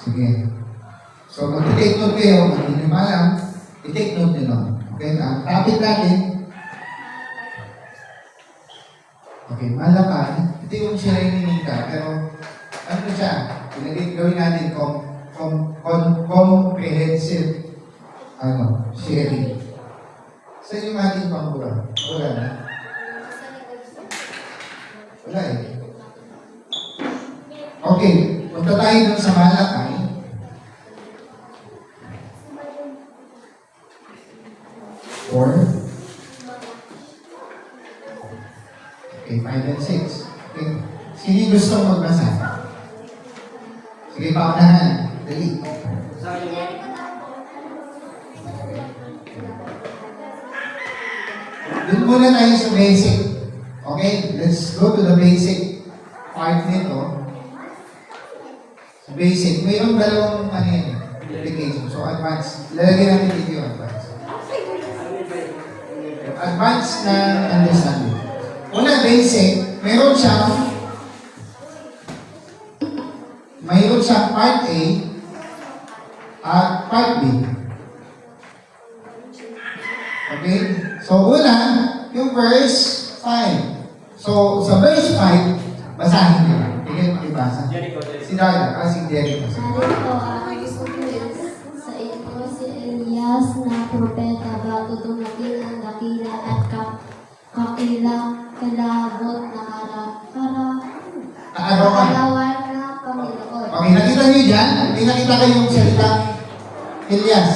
Sige. So, mag-take note kayo, kung hindi nyo alam, i-take note nyo lang. Okay? Ang topic natin, okay, malapan. Ito yung sharing ka, pero ano siya? Gawin natin comprehensive sharing. Sa yung ating pangkula. Wala na. Wala eh. Okay, punta tayo dun sa Malakay. Or okay, 5 and 6. Okay. Sino gusto magbasa? Sige, paunahan. Dali. Doon muna tayo sa basic. Okay, let's go to the basic part nito. Sa basic, mayroong dalawang application. So, advanced. Lalagyan natin dito yung advanced. Advanced na understanding. Una, basic, mayroon siyang part A at part B. Okay? So, una, yung verse 5. So, sa verse 5, basahin nyo. Sige, makibasa. Si Darla, si Derek. Narito ang isulis sa inyo si Elias na propeta bago dumating ang dakila at kakilabot na kaarawan ng Panginoon. Okay, nakita nyo dyan? May nakita kayong salita Elias.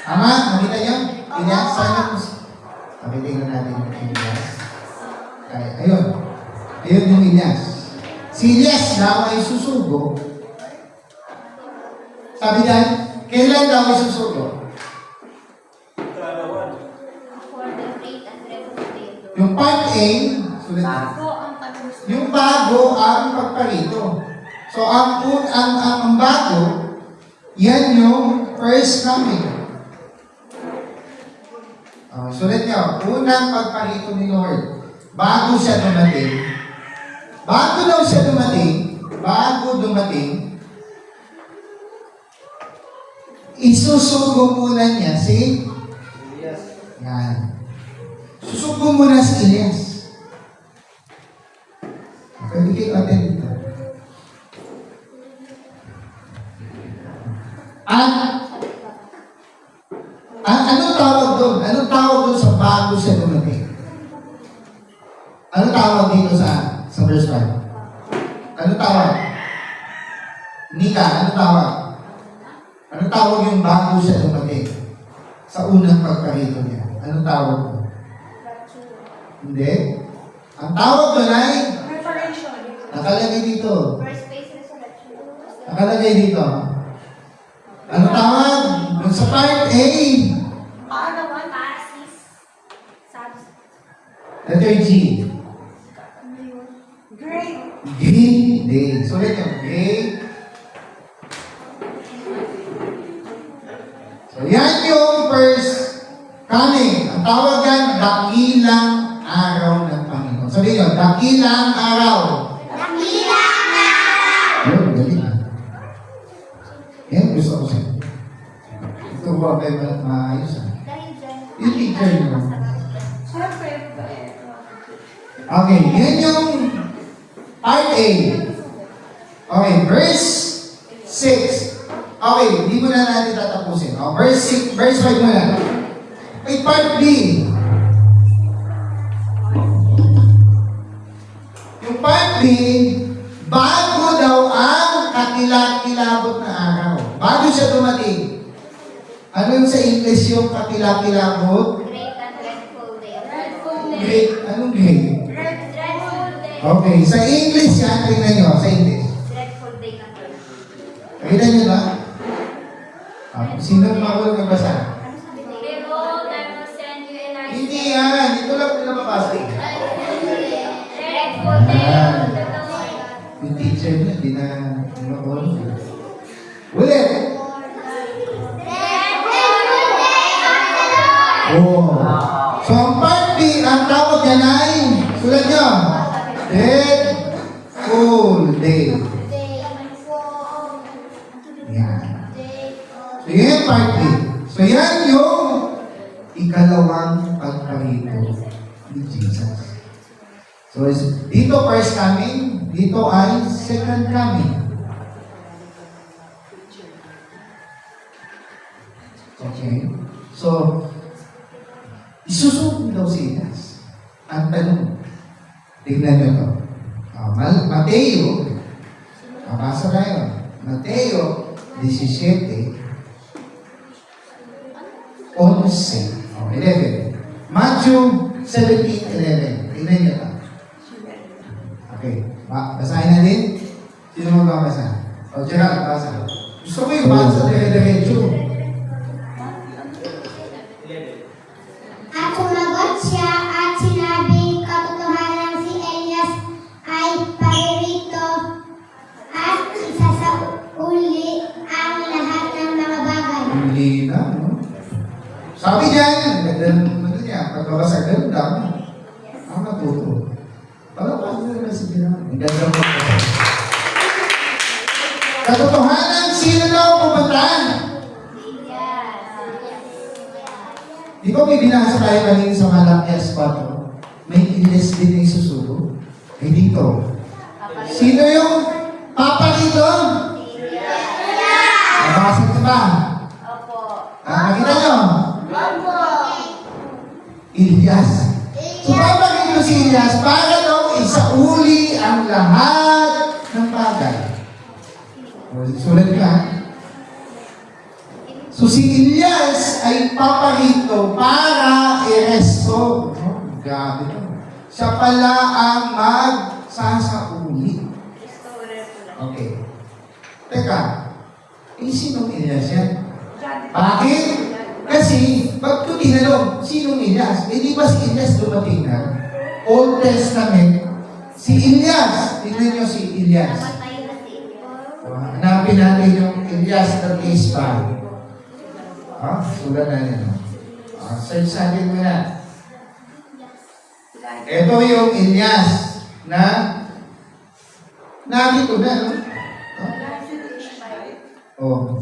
Tama? Nakita nyo? Elias, saan yung... Okay, tingnan natin yung Elias. Okay, ayun. Ayun yung Elias. Si Elias daw ay susugo. Sabi niya, kailan daw ay susugo? Yung part A, sulit. Yung bago ang pagparito. So, ang bago, yan yung first coming. Sulit niyo, unang pagparito ni Lord. Bago siya dumating, bago dumating, isusugo muna niya si Elias. Yan. Susugo muna si Elias. Pwede kayo natin dito. Anong tawag doon? Anong tawag doon sa bago siya dumating? Anong tawag dito sa verse 5? Anong tawag? Nika, anong tawag? Anong tawag yung bago siya dumating? Sa unang pagparito niya. Anong tawag doon? Hindi. Ang tawag doon ay nakalagay dito. Nakalagay dito. Ano tawag? Doon sa part A. Letter G. Great. Great day. So, let yung great. So, yan yung first coming. Ang tawag yan, dakilang araw ng Panginoon. Sabihin nyo, dakilang araw. Dakilang araw! Ayun, galing ah. Yan, gusto ko sa'yo. Ito ba kayo maayos ah? Yung teacher nyo. Okay, yan yung part A. Okay, verse 6. Okay, hindi mo na natin tatapusin. Verse 6, verse 5 muna. Okay, part B. Yung part B, bago daw ang kakilakilabot na araw. Bago siya dumating. Ano yung sa English yung kakilakilabot? Great and dreadful day. Great. Anong great? Dreadful day. Okay, sa English yan, tingnan nyo, sa English. Dreadful day na to. Nakita nyo ba? Sino makulang nagbasa? Behold, I will send you and I Hindi yan, ito lang pinapabasa. dreadful day of the Lord. Yung teacher niya, hindi na makulang. Ulit! Oh. So, ang part B, ang tawag yan ay, sulat nyo, Dreadful Day. Yan, part A. So yan yung ikalawang pagparito ni Jesus. So dito first coming, dito ay second coming. Okay? So, isusuko daw si Elias. Ang tanong, tignan nyo to. Mateo, mabasa tayo. Mateo 17, 11. Oh, 11. Matthew 17:11. Tignan nyo to. Okay. Basahin natin. Sino magbabasa? O, Gerald, basa. Gusto ko yung basa dire-diretso. At sumagot siya at sinabi, katotohanan si Elias ay paririto at isasauli ang lahat ng mga bagay. Hindi na, no? Sabi niya, ganda niya, pagbabasa, ganda. Ang natuto. Palapasin na naman si Gerald. Ang ganda mo. Katotohanan, sino daw pupuntahan? Di ba may binasa tayo kanina sa Malakias 4? May Elias din na isusuko. Eh dito. Sino yung papa dito? Nabasa ko ba? Opo. Nakita nyo? Opo. Elias. So papa dito si Elias para daw isauli ang lahat ng bagay. Sulat ka. So si Elias ay paparito para i-resto. Grabe to. Siya pala ang magsasauli. Okay. Teka, sinong Elias yan? Bakit? Kasi, pag ito tinanong, sinong Elias? Eh di ba si Elias dumating na? Old Testament, si Elias. Tingnan nyo si Elias. Hanapin natin yung Elias na case file. Sulat natin. Search natin muna. Ito yung Elias na narito na, no?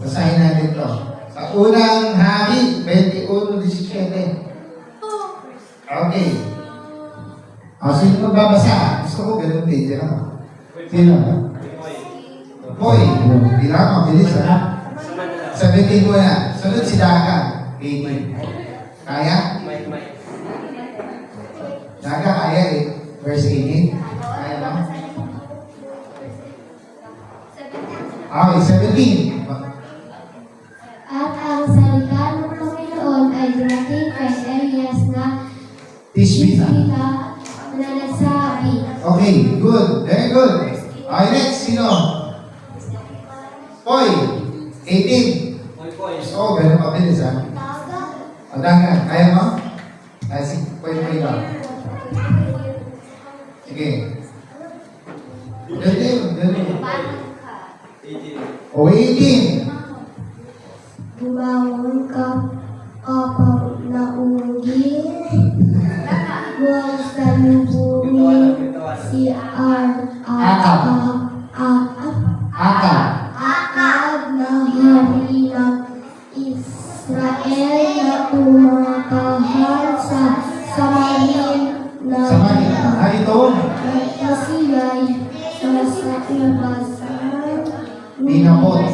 Basahin natin to. Sa unang hari, 21:17. Okay. Sino magbabasa? Gusto ko ganun page lang. Sino? Boy. Bilang, mabilis ha? 17 mo na. Sunod si Daga. 18. Kaya? Daga, kaya eh. Verse 18. Kaya ba? Okay, 17. At ang salita ng Panginoon ay dumating kay Elias na Tishbita. na nagsabi, Okay, good. Very good. Okay, next. Sino? Boy. 18. Oh, ganun mabilis ha. Daga, kaya mo? Si Boy lang. Sige. Ganun. O, 18. bumangon ka kapag naugin, huwag salubungin si Akab na hari ng Israel na tumatahan sa Samarin na Ito. nagkasiyay sa labasan Dinapot.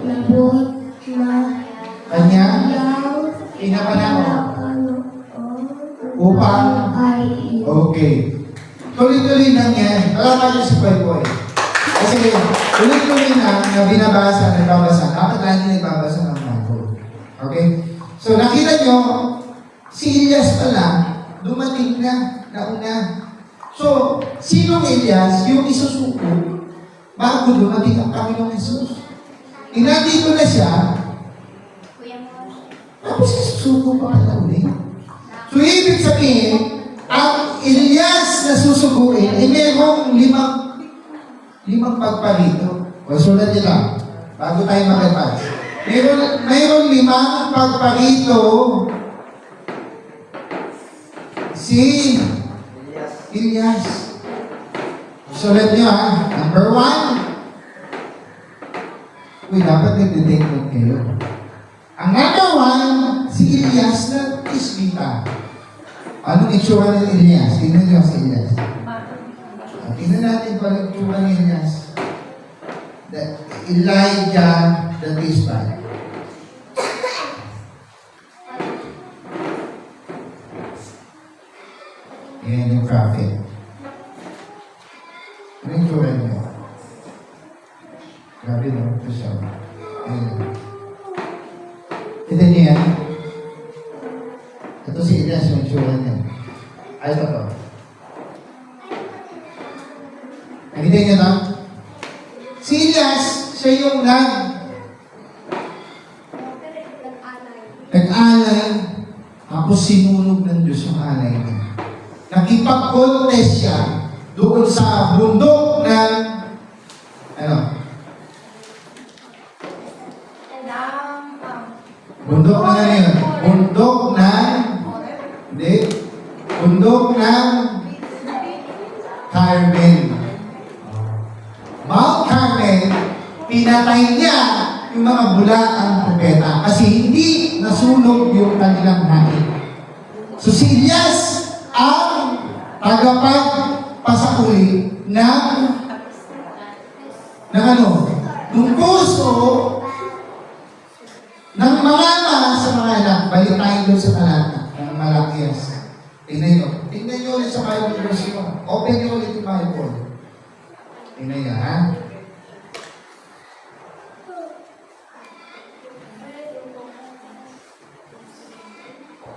nabot na Kanya. yang Pinapanahon. Upang. ay Okay. Tuloy-tuloy lang yan. Alaman niyo si Boy. Kasi tuloy-tuloy na binabasa, nagbabasa. Dapat lagi nagbabasa ng Bible. Okay? So nakita nyo, si Elias pala, dumating na, nauna. So, sinong Elias? Yung isusuko, bago dumating ang Panginoong Jesus. Inandito na siya, tapos isusuko pa pala ulit. So, ibig sabihin, ang Elias na susuguin, ay mayroong limang pagparito. O, sulat nyo lang, bago tayo mag-advance. Mayroong limang pagparito si Elias. Sulat nyo ha. Number 1, Uy, dapat nag-take note kayo. Ang number one, si Elias na Tisbita. Anong itsura ni Elias? Tingnan niyo si Elias. Tingnan natin pa yung itsura ni Elias. Elijah the Tisbite. Yan yung prophet. Ano yung itsura niya? Grabe no? Ito siya. Ayan. Kita niyo yan? Ito si Elias yung itsura niya. Ay, ito to. Nakita niyo na? Si Elias, siya yung nag-alay, tapos sinunog ng Diyos yung alay niya. Nakipag-contest siya doon sa bundok ng bundok na ano yun? Bundok ng hindi. Bundok ng Carmel. Mount Carmel, pinatay niya yung mga bulaang propeta kasi hindi nasunog yung kanilang hain. So si Elias ang tagapagpasauli ng ng puso ng mga ama sa mga anak. Balik tayo doon sa talata ng Malakias. Tingnan nyo ulit sa Bible verse mo. Open nyo ulit yung Bible. Tingnan nyo, ha?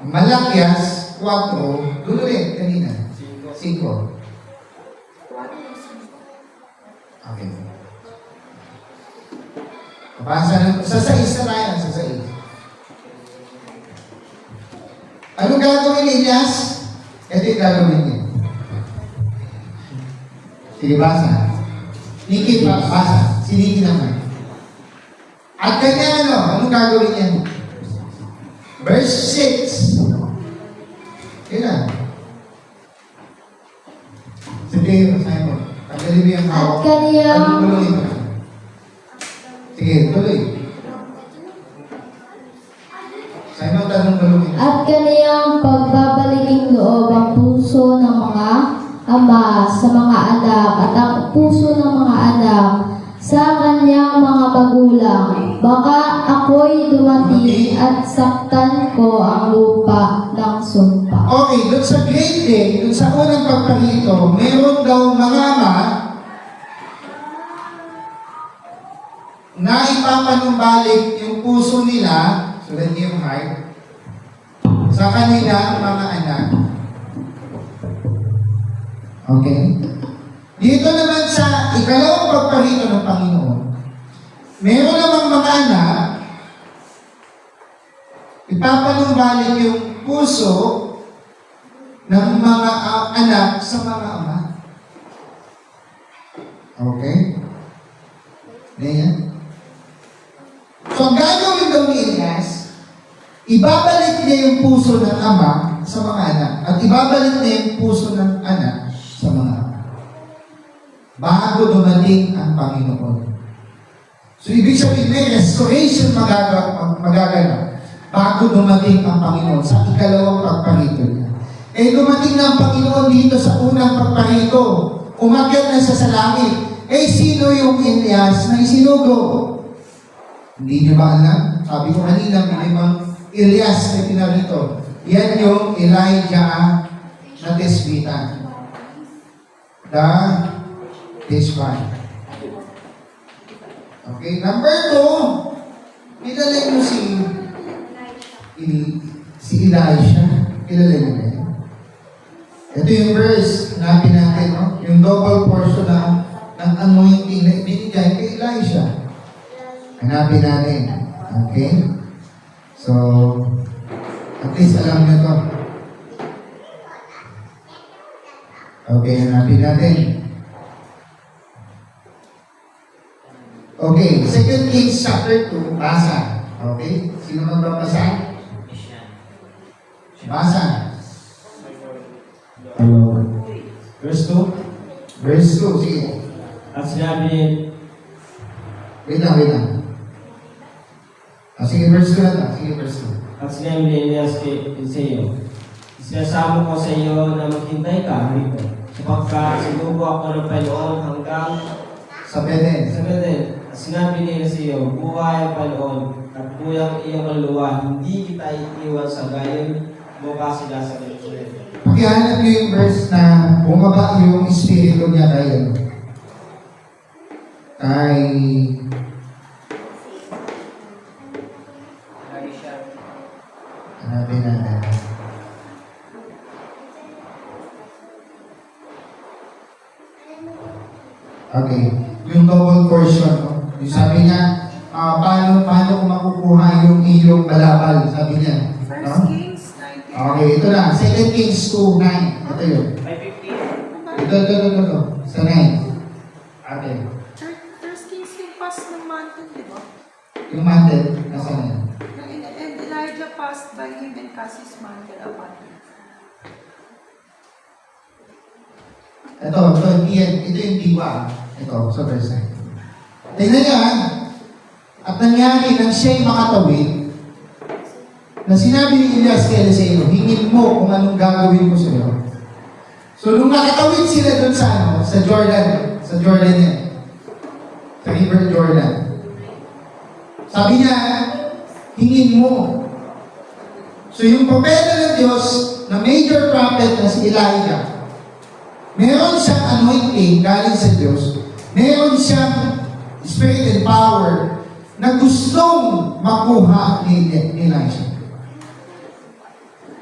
Malakias 4, doon ulit, kanina. 5. Okay. Kapasa na, sa 6 na tayo, sa 6. Ano gagawin ni Elias? Ito yung gagawin niya. Sige, basa. Niki, basa. Si Niki naman. At kanya anong gagawin niya? Verse 6. Kailan? Sige, basahin mo. Tanggalin mo yung hawak. At kaniyang Anong tuloy mo? Sige, tuloy. Sa'yo mo tanong tuloy. At kaniyang pagbabaliking loob ang puso ng mga ama sa mga anak at ang puso ng mga anak sa kanyang mga magulang. Baka ako'y dumating at saktan ko ang lupa ng sumpa. Okay, doon sa grade day, doon sa unang pagpahito, meron daw mga ama na ipapanumbalik yung puso nila, sulat niyo yung heart, sa kanilang mga anak. Okay? Dito naman sa ikalawang pagpahito ng Panginoon, meron namang mga anak, ipapanumbalik yung puso ng mga anak sa mga ama. Okay? Ganyan. So, ang gagawin daw ni Elias, ibabalik niya yung puso ng ama sa mga anak at ibabalik niya yung puso ng anak sa mga ama. Bago dumating ang Panginoon. So, ibig sabihin, may restoration magaganap bago dumating ang Panginoon sa ikalawang pagpahito niya. Eh, dumating na ang Panginoon dito sa unang pagpahito. Umakyat na sa langit. Eh, sino yung Elias na isinugo? Hindi niyo ba alam? Sabi ko kanina, may limang Elias na pinarito. Yan yung Elijah na Tisbita. This one. Okay, number 2, kilala mo si Elisha. Kilala niyo ba yan? Ito yung verse, hanapin natin, no? Yung double portion ng anointing na binigay kay Elisha. Hanapin natin. Okay? So, at least alam niyo to. Okay, hanapin natin. Okay, 2 Kings chapter 2, basa. Okay? Sino magbabasa? Basa. Hello. Verse 2. Verse 2, sige. At sinabi ni Wait lang. Sige, verse 2 na lang. Sige, verse 2. At sinabi ni Elias kay Eliseo, "Sinasama ko sa iyo na maghintay ka rito, sapagkat sinugo ako ng Panginoon hanggang Sa Belen. sa Belen." At sinabi ni Eliseo, "Buhay ang Panginoon, at buhay ang iyong kaluluwa, hindi kita iiwan sa gayon mo ka sila sa Bethlehem." Pakihanap niyo yung verse na bumaba yung espiritu niya kay hanapin natin. Okay. Yung double portion. No? Yung sabi niya, paano ko makukuha yung iyong balabal? Sabi niya. First No? Kings 19. Okay, ito na. 2 Kings 2:9. Ito yun. 5:15. Ito. Sa 9. Okay. First Kings yung pass ng mountain, di ba? Yung mantle, nasa na yun? And Elijah passed by him and cast his mantle upon him. Ito yung diwa. Ito, sa verse 9. Tingnan niyo ha. At nangyari nang siya'y makatawid, na sinabi ni Elias kay Eliseo, "Hingin mo kung anong gagawin ko sa iyo." So, nung nakatawid sila doon sa Jordan yan. Sa River Jordan. Sabi niya, "Hingin mo." So, yung propeta ng Diyos, na major prophet na si Elijah, meron siyang anointing galing sa Diyos. Meron siyang spirit and power na gustong makuha ni Elijah.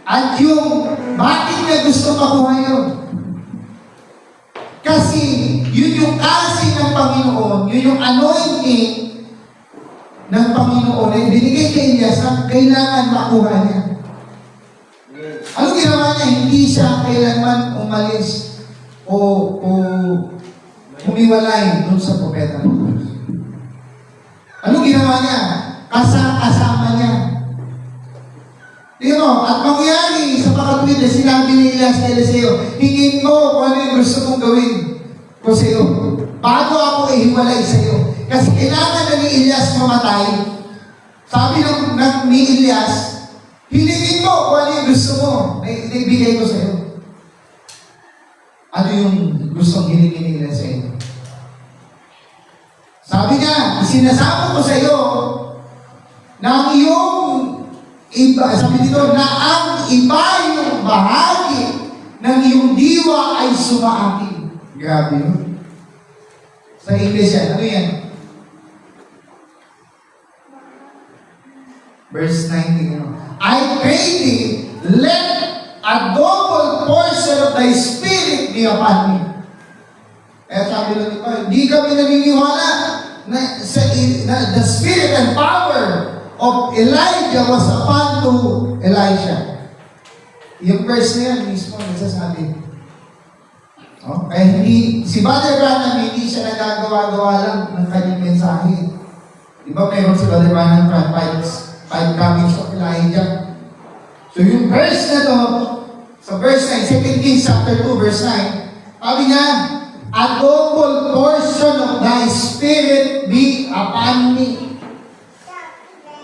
At yung bakit niya gusto makuha yun? Kasi yun yung kasi ng Panginoon, yun yung anointing ng Panginoon na binigay kay Elias na kailangan makuha niya. Ano ginawa niya? Hindi siya kailanman umalis o humiwalay dun sa propeta ng Diyos. Ano ginawa niya? Kasama niya. Tingnan mo, at mangyari sa pakatwid na sinabi ni Elias kay Eliseo, "Hingin mo kung ano yung gusto mong gawin ko sa iyo, bago ako ihiwalay sa iyo." Kasi kailangan na ni Elias mamatay. Sabi ni Elias, "Hilingin mo kung ano yung gusto mo na ibigay ko sa iyo." Ano yung gustong hilingin ni Elias sa iyo? Sabi niya, "Sinasama ko sa iyo na ang iyong iba," sabi dito, "na ang iba yung bahagi ng iyong diwa ay sumaakin." Grabe yun. Sa English yan, ano yan? Verse 19, "I pray thee, let a double portion of thy spirit be upon me." Eh sabi lang ito, hindi kami naniniwala na the spirit and power of Elijah was upon to Elisha. Yung verse na yan mismo nagsasabi. Kaya hindi, si Brother Branham hindi siya nagagawa-gawa lang ng kanyang mensahe. Di ba mayroon si Brother Branham five comings of Elijah. So yung verse na to, sa verse 9, 2 Kings chapter 2, verse 9, sabi niya, "A double portion of thy spirit be upon me."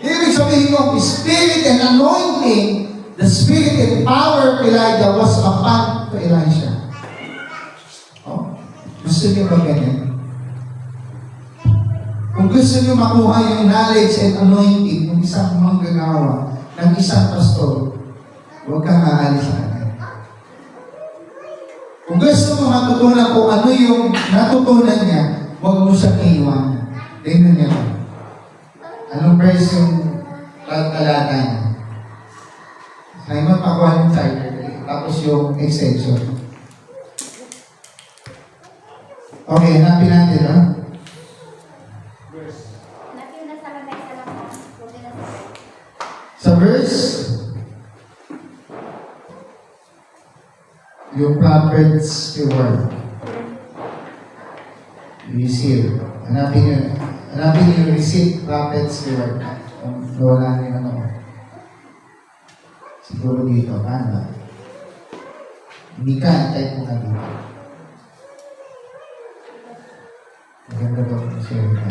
Ibig sabihin mo, spirit and anointing, the spirit and power of Elijah was upon to Elisha. Gusto niyo ba ganyan? Kung gusto niyo makuha yung knowledge and anointing ng isang manggagawa, ng isang pastor, huwag kang aalis sa kanya. Kung gusto mo matutunan kung ano yung natutunan niya, huwag mo siyang iiwanan. Tingnan niyo. Anong verse yung talata niya? Simon Pakuan Saturday. Tapos yung extension. Okay, hanapin natin, ha? Sa verse, yung prophets reward. Receive. Hanapin nyo yung receive prophets reward. Kung wala nyo ano. Siguro dito, ano? Hindi ka, type mo ka dito. Maganda ba kung share ka?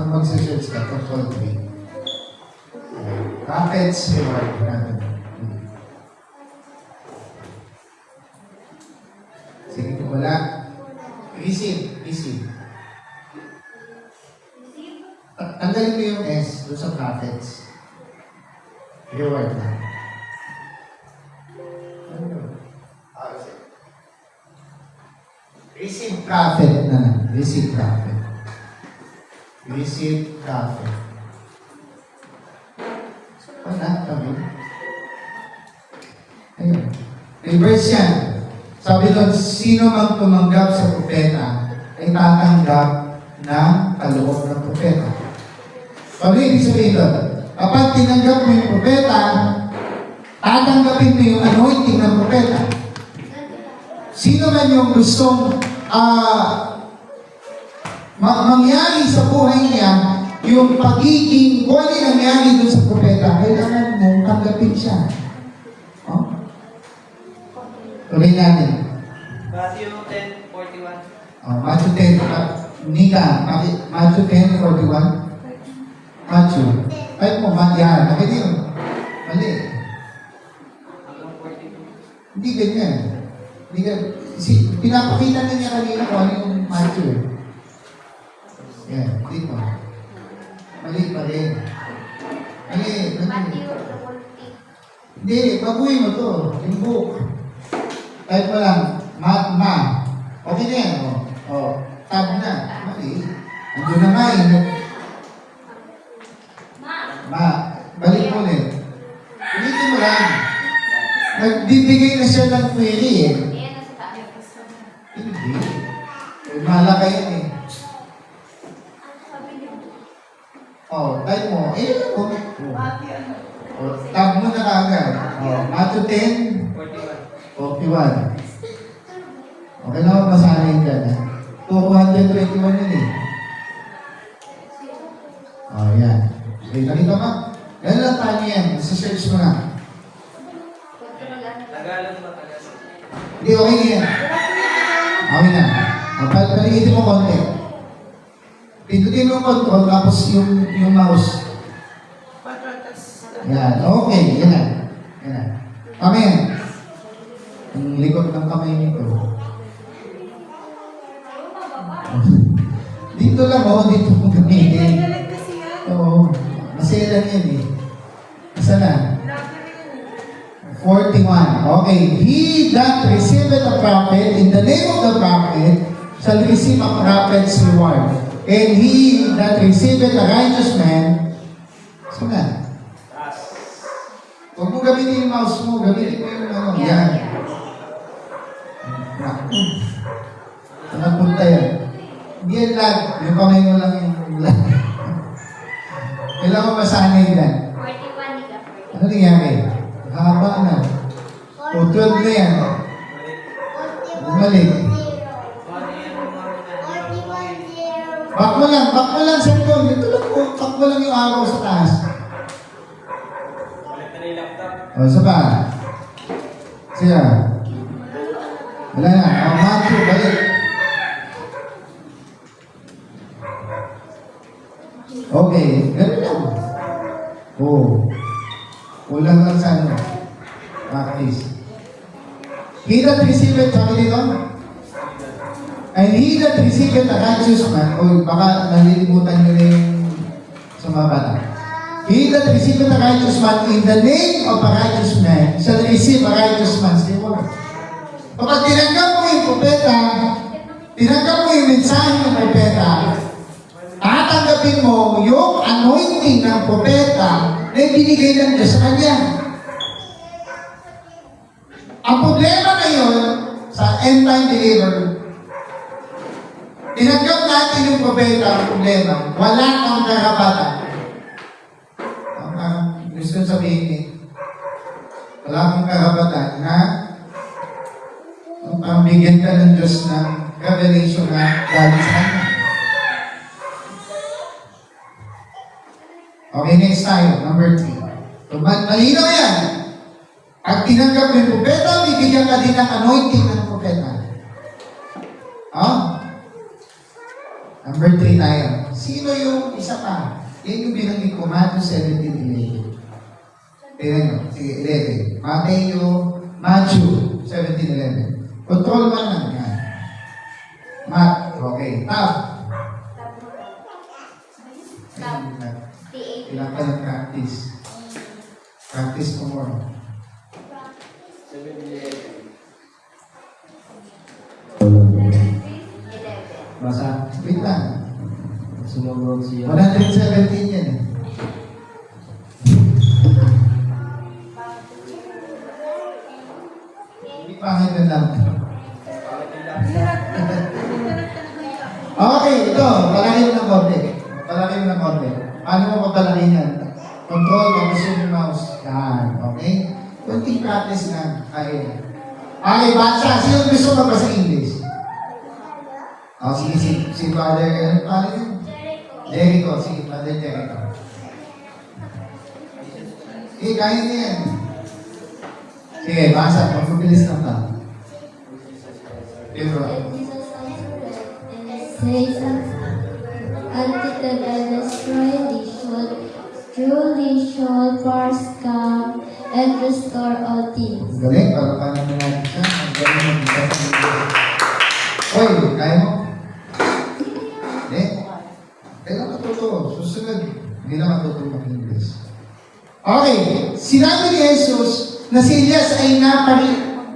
Pag mag-search ka, control 3. Prophets, reward natin. Sige kung wala. Receive. Tanggalin mo yung S doon sa prophets. Reward na. Ano yun? Receive prophet na. Receive prophet. Wala, kami. Ayun. Reverse yan. Sabi doon, sino mang tumanggap sa propeta ay tatanggap ng kaloob ng propeta. Ano ibig sabihin doon? Kapag tinanggap mo yung propeta, tatanggapin mo yung anointing ng propeta. Sino man yung gustong mangyari sa buhay niya, yung pagiging, kung ano yung nangyari doon sa propeta, kailangan mong tanggapin siya. Oh? Tuloy natin. Matthew 10:41. Oh, Matthew 10, Nika, Matthew 10:41. Matthew. Ay mo, yan. Bakit yun? Mali. Hanggang 42. Hindi ganyan. Hindi ganyan. Pinapakita na niya kanina kung ano yung Matthew. Yan, hindi mo. Mali pa rin. Mali. Hindi, baguhin mo to. Yung book. Type mo lang, ma. Okay na yan, o. O, tab na. Mali. Andun na nga, balik mo ulit. Ulitin mo lang. Nagbibigay na siya ng query eh. Hindi. Malaka yan eh. Oh, type mo. Tab mo na kagad. Matthew 10, 41. Okay na ako masanay ka na. 221 yun eh. Oh, yan. Okay, nakita ka? Ganun lang tayo yan. Sa-search mo na. Tagalog ba? Hindi, okay na yan. Okay na. Paligitin mo konti. Pindutin mo yung control, tapos yung mouse. Yan, okay. Yan na. Yan na. Kami yan. Ang likod ng kamay nito. Dito lang, dito mo gamitin. Oo. Masaya lang yan eh. Isa na. 41. Okay. He that receiveth a prophet in the name of the prophet shall receive a prophet's reward. And he that receiveth a righteous man, so na. Huwag mo gamitin yung mouse mo, gamitin mo yung ano. Yan. Naku. Saan nagpunta yan? Hindi yan lag. Yung kamay mo lang yung lag. Kailangan masanay yan. Ano nangyari? Haba na. O, 12 na yan. Mali. Back mo lang sa phone. Ito lang po, back mo lang yung araw sa taas. O, isa pa. Siya. Wala na. O, Matthew, balik. Okay, ganun lang. Kulang lang sa ano. Practice. He that receiveth, sabi dito? And he that receiveth a righteous man, o baka nalilimutan nyo na yung sa mga bata. He that receiveth a righteous man in the name of a righteous man shall receive a righteous man's reward. Kapag tinanggap mo yung propeta, tinanggap mo yung mensahe ng propeta, tatanggapin mo yung anointing ng propeta na ibinigay ng Diyos sa kanya. Ang problema ngayon sa end-time believer, tinanggap natin yung propeta, ang problema, wala kang karapatan. Gusto sabihin eh, wala kang karapatan na bigyan ka ng Diyos ng revelation na galing sa kanya. Okay, next tayo. Number 3. So, malinaw yan. Pag tinanggap mo yung propeta, bibigyan ka din ng anointing ng propeta. Oh? Number 3 tayo. Sino yung isa pa? Yan yung binanggit ko, Matthew 17:11. Tingnan nyo. Sige, 11. Matthew 17:11. Control man lang yan. Okay. Tab. Ilang ka ng practice. Practice ko more. Basa. Wait lang. Sumugod siya. 117 yan eh. Hindi pangit na lang. Okay, ito. Palagay mo ng konti. Palagay mo ng konti. Paano mo papalagay yan? Control, magusin yung mouse. Yan. Okay? Kunting practice na. Kaya. Okay, basa. Sino gusto magbasa English? Oh, sige, si Father, ano pala yun? Jericho. Sige, Father Jericho. Eh, kaya niya yan. Sige, basa. Magpabilis lang ka. Pero, Says unto them and truly shall first come and restore all things. galing. Para paano mo natin siya? Ang galing mo. Hoy, kaya mo? Hindi. Kailan matuto? Susunod. Hindi na matuto mag-English. Okay. Sinabi ni Jesus na si Elias ay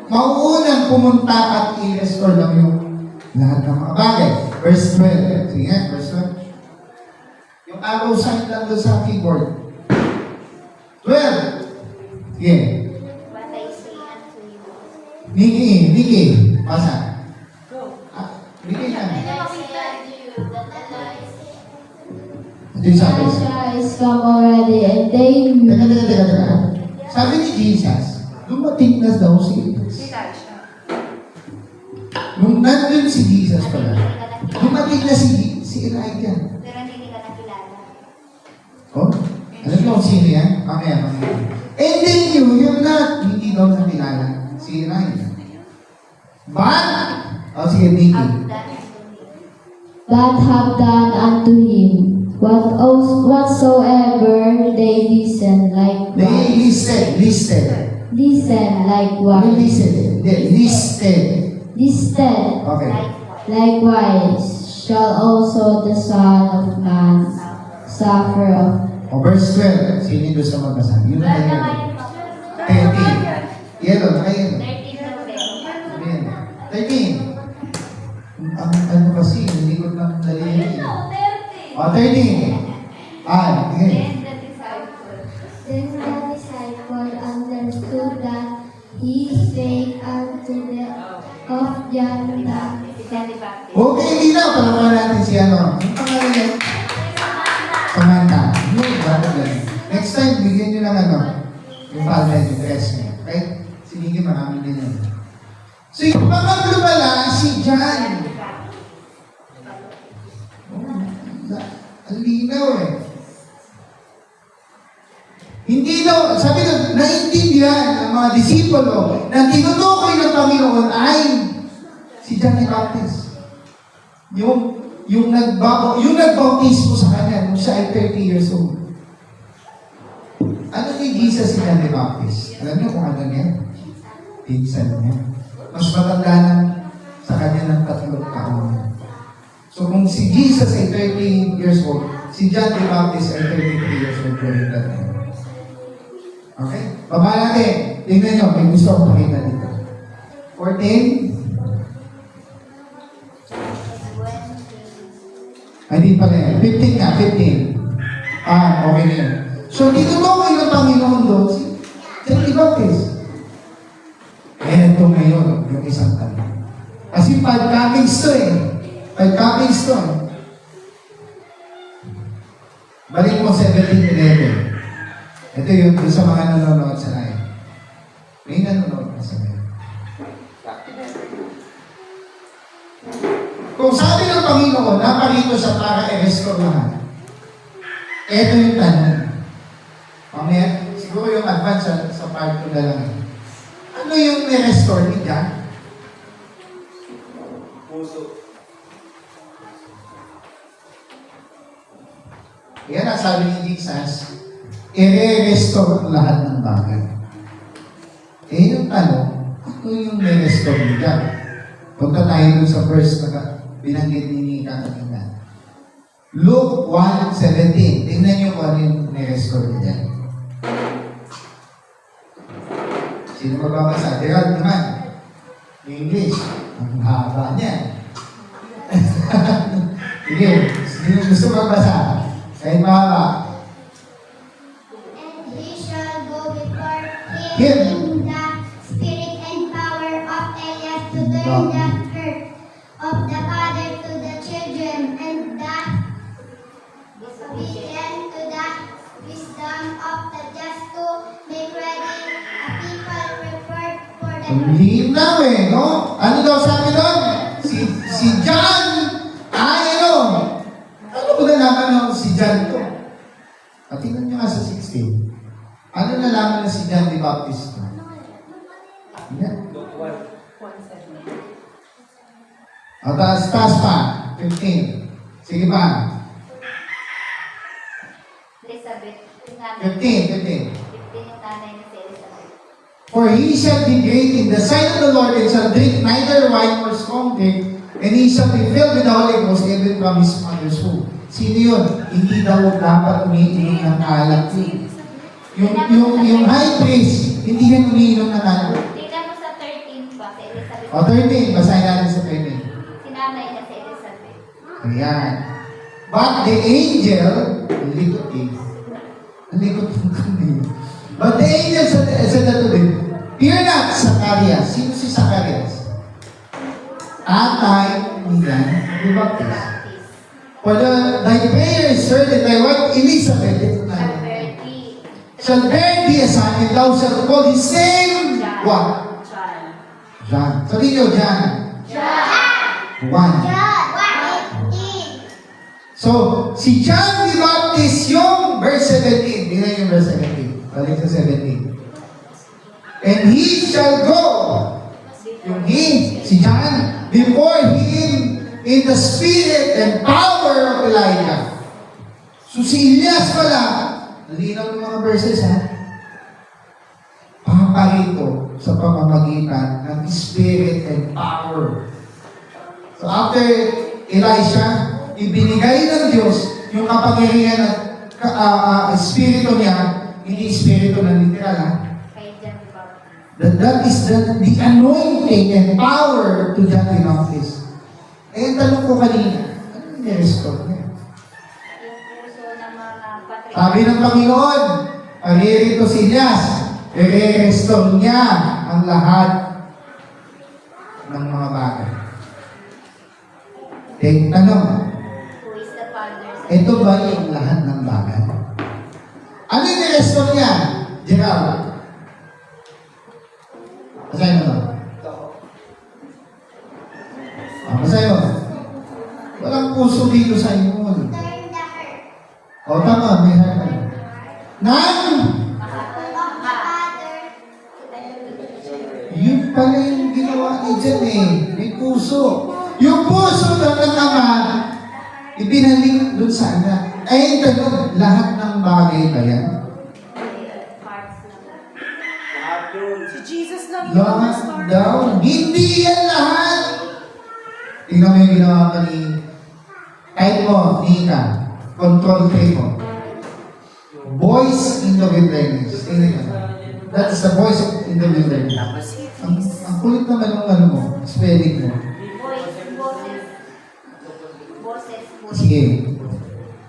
mauunang pumunta at i-restore lang yung lahat ng mga bagay. Verse 12. Sige, verse 12. Yung arrow sign lang doon sa keyboard. 12. Sige. What I say unto you. Nikki. Pasa. Nikki na. What I say unto you, that Allah is Ito yung sabi. Elijah is come already and they knew. Teka. Sabi ni Jesus, dumating na daw si Elias. Sila siya. Nung nandun si Jesus pala, hindi ka nakilala. dumating na si Elijah. Pero hindi ka nakilala. Oh? Alam mo kung sino yan? Mamaya. And then you're not, hindi daw nakilala si Elijah. But, sige, Nikki. Have done unto me. But have done unto him whatsoever they listen likewise. They listed. Listen Ano likewise. listed? Hindi, listed. Listed Okay. Likewise. likewise shall also the Son of Man suffer of. Verse 12. Sino yung gusto magbasa? Yun na Wala yun. nga yun. 13. Yellow, ayun. 13 November. Ayan. 13. Ano kasi, hindi ko lang dali. O, 13. Sige. Then the disciple. Then the disciple understood that he spake unto them of John the Si John the Baptist. Okay, hindi na. Palaman natin si ano. Ang pangalan niya? Samantha. Next time, bigyan nyo lang ano. Yung palda, yung dress niya. Okay? Sige, marami din yun. So, yung pangatlo pala, si John. Ang linaw eh. Hindi daw, sabi ko, naintindihan ng mga disipulo na tinutukoy ng Panginoon ay si John the Baptist. Yung nagbautismo sa kanya nung siya ay 30 years old. Ano ni Jesus si John the Baptist? Alam niyo kung ano niya? Pinsan niya. Mas matanda na sa kanya ng 3 taon. So kung si Jesus ay 30 years old, si John the Baptist ay 33 years old during that time. Okay? Baba natin. Tingnan nyo, may gusto akong pakita dito. 14. Ay, di pala yan. 15 nga, 15. Okay na yun. So, tinutukoy ng Panginoon doon si John the Baptist. Ito ngayon, yung isang tanong. Kasi 5 comings to eh. 5 comings to. Balik mo 17:11. Ito yung sa mga nanonood sa live. May nanonood na sa live. Kung sabi ng Panginoon, naparito siya para i-restore lahat. Ito yung tanong. Mamaya, siguro yung advance sa part 2 na lang. Ano yung ni-restore ni John? Puso. Yan ang sabi ni Jesus, i-restore ang lahat ng bagay. Eh, yung tanong, ano yung i-restore mo dyan? Punta tayo dun sa verse na binanggit ni Nika kanina. Luke 1:17. Tingnan niyo kung ano yung i-restore mo dyan. Sino magbabasa? Gerald naman. English. Ang haba niya. Sige, sino gusto magbasa? Kahit mahaba. And he shall go before Him. him in the spirit and power of Elias to turn the heart of the father to the children and the disobedient to the wisdom of the just to make ready a people prepared for the Ang lihim na no? Ano daw sabi doon? Si John ay ano? Ano ko nalaman na si John to? At tingnan nyo nga sa 16. Ano nalaman na si John the Baptist to? Yan. O, taas pa. 15. Sige pa. Elizabeth, yung nanay. 15. 15 yung nanay ni si Elizabeth. For he shall be great in the sight of the Lord and shall drink neither wine nor strong drink, and he shall be filled with the Holy Ghost even from his mother's womb. Sino yun? Hindi daw dapat umiinom ng alak yun. Yung high priest, hindi yan umiinom ng alak. Tingnan mo sa 13 pa, si Elizabeth. O 13, basahin natin sa 13. Si nanay na si Elizabeth. Ayan. But the angel, likot ng kanina. But the angel said unto them, fear not, Zacharias. Sino si Zacharias? Atay ni John the Baptist. Baptist. For thy prayer is heard, and thy wife Elizabeth, ito na, Alberti. shall bear thee a son, and thou shalt call his name, John. what? John. John. Sabihin niyo, John. John. One. John 1:18. So, si John the Baptist yung verse 17. Tingnan yung verse 17. Balik sa 17. And he shall go, yung he, si John, before him in the spirit and power of Elijah. So si Elias pala, nalinaw ng mga verses ha, paparito sa pamamagitan ng spirit and power. So after Elisha, ibinigay ng Diyos yung kapangyarihan at espiritu niya, hindi espiritu na literal ha. Kay John the Baptist. That is the anointing and power to John the Baptist. Eh, tanong ko kanina, ano yung restore niya? Yung puso ng mga patriarch. Sabi ng Panginoon, paririto si Elias, i-restore niya ang lahat ng mga bagay. Eh, tanong, Who is the father? ito ba yung lahat ng bagay? Ano yung i-restore niya? Gerald. Basahin mo to. Basahin mo. Walang puso dito sa inyo. Turn the heart O, tama, may heart na. Nang, of the father yun pala yung ginawa ni Jan eh. May puso. Yung puso ng ama, ibinalik doon sa anak. Ay, tanong, lahat ng bagay ba yan? Parts lang. Si Jesus lang yung Lahat restore. daw. Hindi yan lahat. Tingnan mo yung ginawa ka ni kahit mo, Nika. Control K mo. Voice in the wilderness. Tingnan mo. That is the voice in the wilderness. Tapos Ang kulit naman ng ano mo, spelling mo. Voice, boses. Boses, boses. Sige.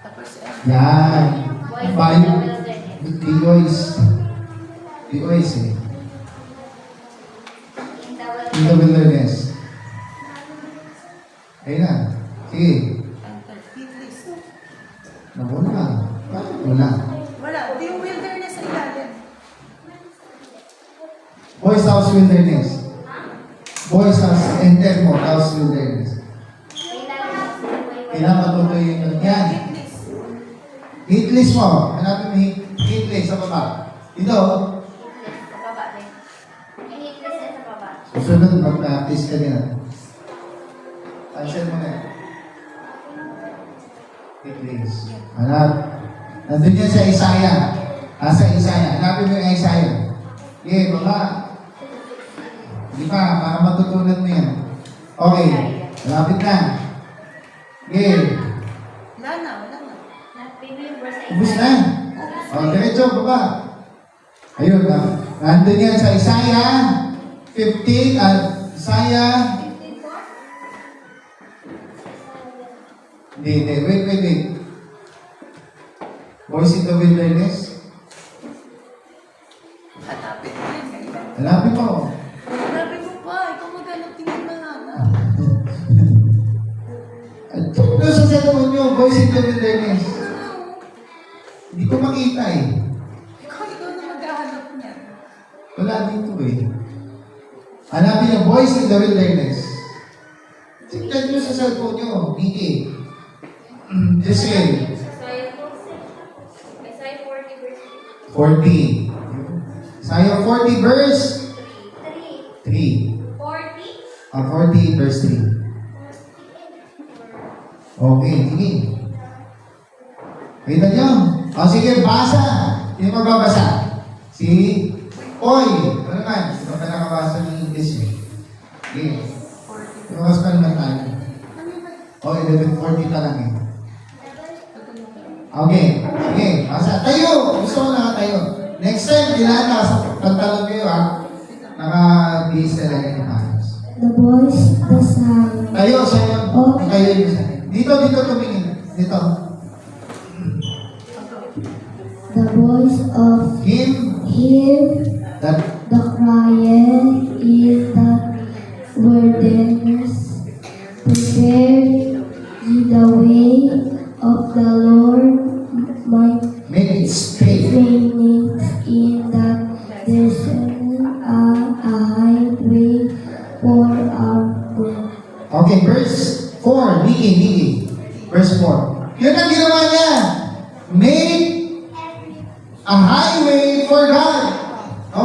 tapos Yan. Voice in Balik. the wilderness. Di voice. Di voice eh. In the In the wilderness. wilderness. Ayun na. Sige. Entertainment. Nawala. Bakit wala? Wala, di yung wilderness sa ilalim. Boys House Wilderness. Boys House, enter mo, House Wilderness. Kailangan matutuloy yun. Yan. Witness. Hit list mo. Hanapin mo hit list sa baba. Ito. Sa baba din. May hitless yan sa baba. Susunod, mag-practice ka nila. Cancel mo na. Hit list. Hanap. Nandun yan sa Isaiah. Sa Isaiah. Hanapin mo yung Isaiah. Okay, baba. Di ba? Para matutunan mo yan. Okay. Malapit na. Okay. Wala na, wala na. Ubus na. Diretso, baba. Ayun, nandun yan sa Isaiah 15 at Isaiah... Hindi. Wait. Voice in the Wilderness. Hanapin mo yun ngayon. Hanapin mo. Hanapin mo pa, ikaw maghanap tingin na nga. Doon sa cellphone nyo, Voice in the Wilderness. Hindi ko makita eh. Ikaw na maghahanap niya. Wala dito eh. Hanapin niyo, Voice in the Wilderness. Tignan nyo sa cellphone nyo, Vicky. Jessica. Isaiah 40 verse 40. Isaiah 40 verse 3. 3. 40? 40 verse 3. Okay, sige. Kita nyo? Sige, basa. Sino magbabasa? Si Oy. Ano naman? Sino ka nakabasa ng English eh? Sige. Tumakas pa naman tayo. Okay, 11:40 pa lang eh. Okay. Sige, basa. Tayo! Gusto ko nakatayo. Next time, kailangan nakapantalon kayo ha. Naka-base talaga yung ayos. The voice, the sound. Tayo, sa'yo. Tayo yung sa'yo. Dito tumingin. Dito. The voice of Him him, that the crying in the wilderness. Prepare ye the way of the Lord, my make it straight. training in that desert, a highway for our good. Okay, verse 4. Niki. Verse 4. Yun ang ginawa niya. Make a highway for God. No?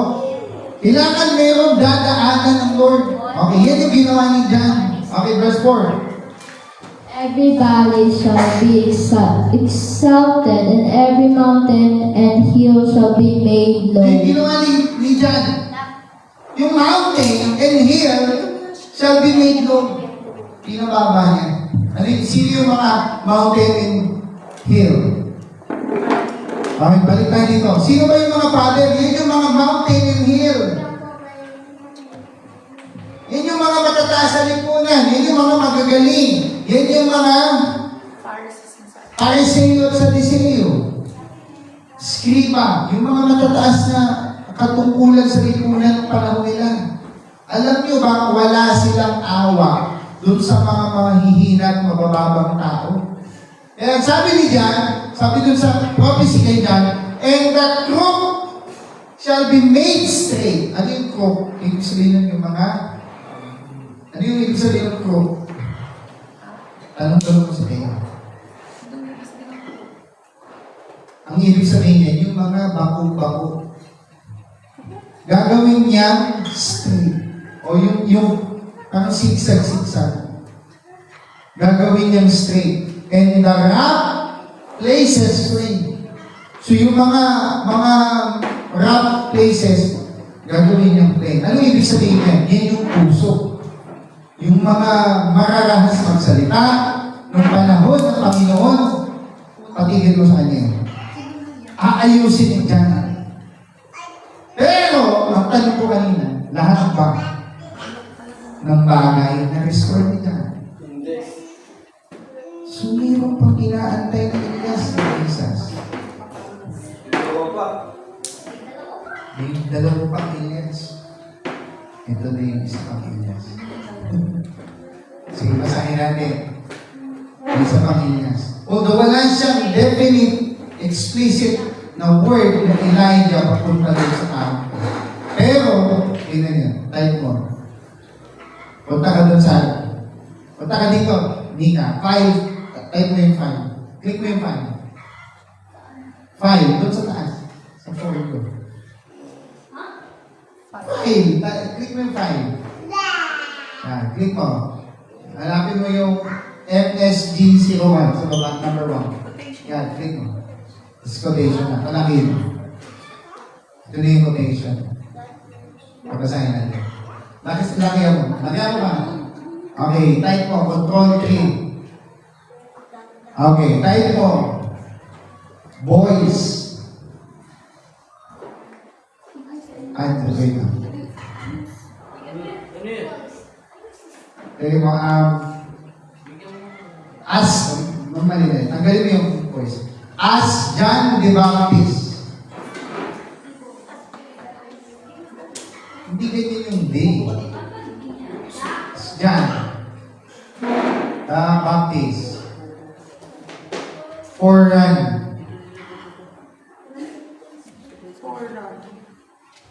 Kailangan mayroong dadaanan ng Lord. Okay, yan yung ginawa niya dyan. Okay, verse 4. Every valley shall be exalted, and every mountain and hill shall be made low. Yung ginawa ni John. Yung mountain and hill shall be made low. Pinababa niya. Ano yung, sino yung mga mountain and hill? Okay, balik tayo dito. Sino ba yung mga father? Yan yung mga mountain and hill. Yan yung mga matataas sa lipunan. Yan yung mga magagaling. Yan yung mga Pariseo at Sadiseo. Skriba. Yung mga matataas na katungkulan sa lipunan ng panahon nila. Alam niyo ba, wala silang awa dun sa mga mahihina at mabababang tao. Kaya sabi ni John, sabi dun sa prophecy kay John, and that crook shall be made straight. Ano yung crook? Ibig sabihin yung mga, ano yung ibig sabihin ng crook? Tanong ko sa kayo. Ang ibig sabihin niya, yung mga bako-bako. Gagawin niya straight. O yung parang sigsag-sigsag. Gagawin niyang straight. And the rough places plain. So yung mga rough places, gagawin niyang plain. Ano ibig sabihin niya? Yan yung puso. Yung mga mararahas magsalita, nung panahon ng Panginoon, patigil mo sa kanya. Aayusin niya dyan. Pero, ang tanong ko kanina, lahat ba ng bagay na restore niya dyan? Hindi. So, mayroon pang inaantay na Elias ng Jesus. Dalawa pa. May dalawa pang Elias. Ito na yung isa pang Elias. Sige, basahin natin. Isa pang Elias. Although wala siyang definite, explicit na word na Elijah papunta doon sa tao. Pero, tingnan niyo, type mo. Punta ka doon sa, punta ka dito, Nika, 5, type mo yung 5. Click mo yung 5. 5, doon sa taas. Sa forward ko. 5, click mo yung 5. Click mo. Hanapin mo yung MSG01 sa baba, number 1. Yan, click mo. This quotation na. Palagin. Ito na yung quotation. Papasahin natin. Lagyan mo. Lagyan mo ba? Okay, type mo. Control 3. Okay, type mo. Boys. Ay, wait na. Ano yun? Type mo, as, mali na. Tanggalin mo yung voice. As John the Baptist. Hindi ganyan yung day. John the Baptist. Forerun.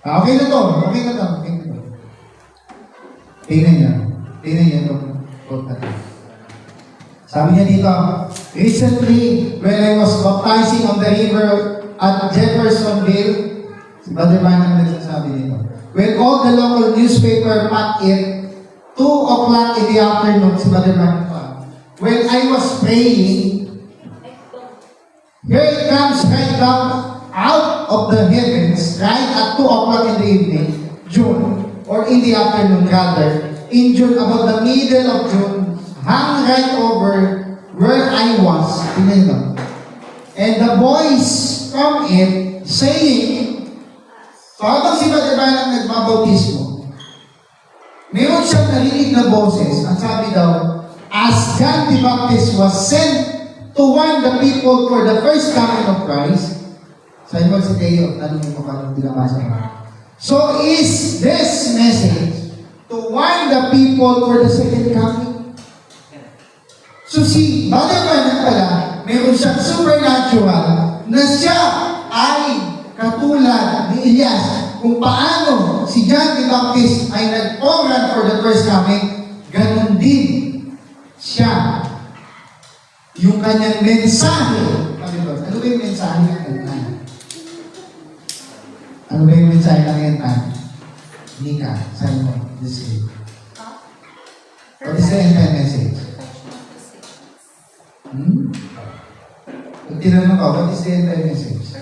Okay na to. Okay na to. Okay na to. Tingnan niya. Tingnan niya itong quote natin. Sabi niya dito, recently, when I was baptizing on the river at Jeffersonville, si Brother Manang nagsasabi dito, when all the local newspaper packed in, 2 o'clock in the afternoon, si Brother Manang pa, when I was praying, here it comes right down out of the heavens, right at 2 o'clock in the evening, June, or in the afternoon rather, in June, about the middle of June, hung right over where I was, and the voice from it saying, so habang si Brother Branham nagbabautismo, meron siyang narinig na boses, ang sabi daw, as John the Baptist was sent to warn the people for the first coming of Christ, sabi mo si Teo, tanong mo kung binabasa mo. So is this message to warn the people for the second coming? So si Brother Branham pala, meron siyang supernatural na siya ay katulad ni Elias. Kung paano si John the Baptist ay nag-oran for the first coming, ganun din siya. Yung kanyang mensahe. Ano ba yung mensahe ng end-time? Ano ba yung mensahe ng end-time? Nika, sabi mo, this is. What is the end-time message? Kung tinanong ka, what is the end-time message?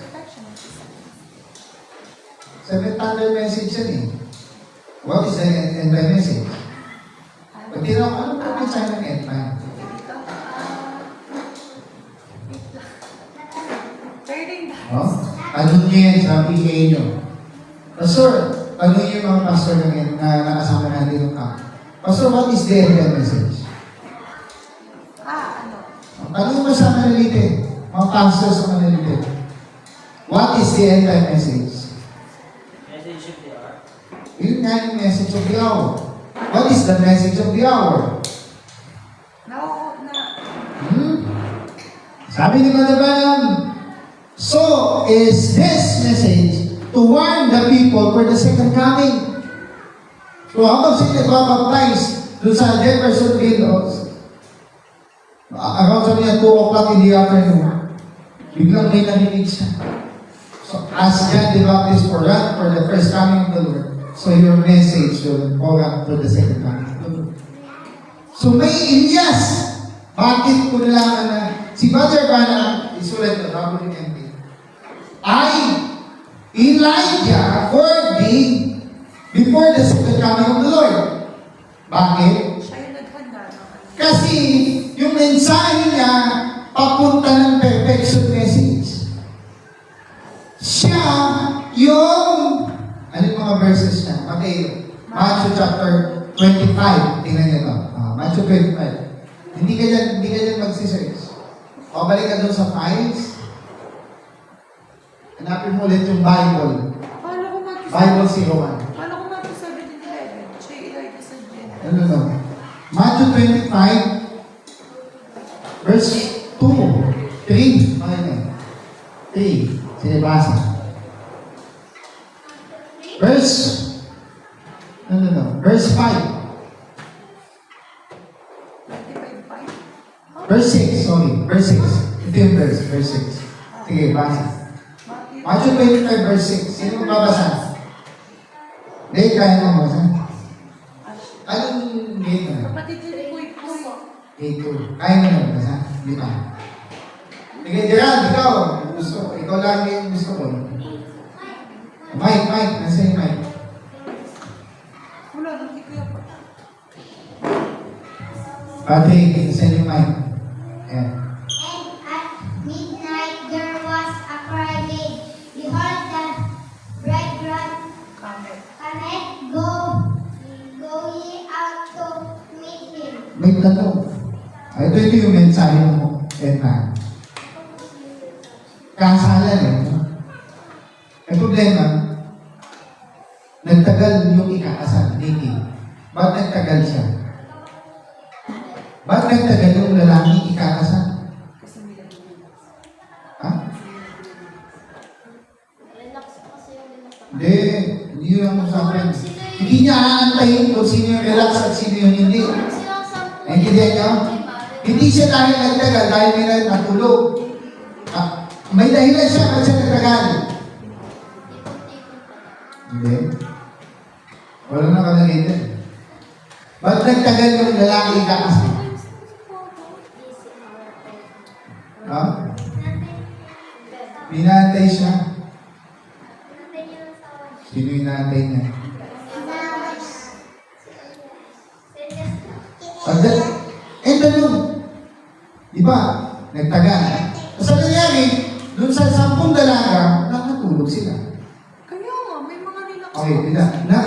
Seven thunder message yan eh. What is the end-time message? Kung tinanong ka, ano ba yung mensahe ng end-time? Oh? Ano niya yan sa PA nyo? Pastor, ano yung mga pastor na nakasama natin yung camp? Pastor, what is the end-time message? Tanong mo sa Manalite, mga pastors sa Manalite. What is the end-time message? Message of the hour. Yun nga yung message of the hour. What is the message of the hour? Sabi ni Brother Branham, so is this message to warn the people for the second coming. So habang sila nagbabaptize doon sa Jeffersonville, around sa niya 2 o'clock in the afternoon, biglang may narinig siya. So as John the Baptist for the first coming of the Lord, so your message will pour out for the second coming of the Lord. So may Elias. Bakit ko nalaman na si Brother Branham, isulat ko, WMP, ay Elijah for before the second coming of the Lord. Bakit? Siya yung naghanda naman. Kasi yung mensahe niya papunta ng perfection message. Siya yung ano mga verses niya? Matthew chapter 25. Tingnan niyo to. Matthew 25. Hindi ka dyan magsisearch. O balik ka doon sa files. Hanapin mo ulit yung Bible. Paano ko Bible 01. Paano ko Matthew 17:11? Siya yung Elijah sa Jen. No. Matthew 25, verse 2, 3. Okay na. 3. Sinibasa. Verse, verse 5. Verse 6, sorry. Verse 6. Ito yung verse 6. Sige, basa. Matthew 25, verse 6. Sino magbabasa? Hindi, kaya mo basa. Anong gate na? Kapatid ni Puy. Gate 2. Kaya mo na basa? Hindi pa. Sige, Gerald, ikaw. gusto. Ikaw lang yung gusto ko. Mike, nasa yung Mike. Wala, hindi ko yan. Patrick, nasa yung Mike. Ayan. And at midnight there was a cry made, Behold, the bridegroom Kamet. cometh, go ye out to meet him. May tanong. Ito yung mensahe mo, Edna. Kasalan eh. Ang problema, nagtagal yung ikakasal, Nikki. Ba't nagtagal siya? Ba't nagtagal yung lalaki ikakasal? Kasi may nag-iiwas. Ha? Relax kasi yung relax. Hindi yun ang usapan. Hindi niya aantayin kung sino yung relax at sino yung hindi. Silang sampu. Naintindihan niyo? Hindi siya dahil nagtagal, dahil may natulog. May dahilan siya kasi siya nagtagal. Hindi. Wala na kalagay din. Ba't nagtagal yung lalaki ikakasal? Ha? Pinantay siya. Sino yung naantay niya? Tanong. Diba? Nagtagal. Kasi nangyari, doon sa 10 dalaga, nakatulog sila. Kaya nga, may mga relax. Okay,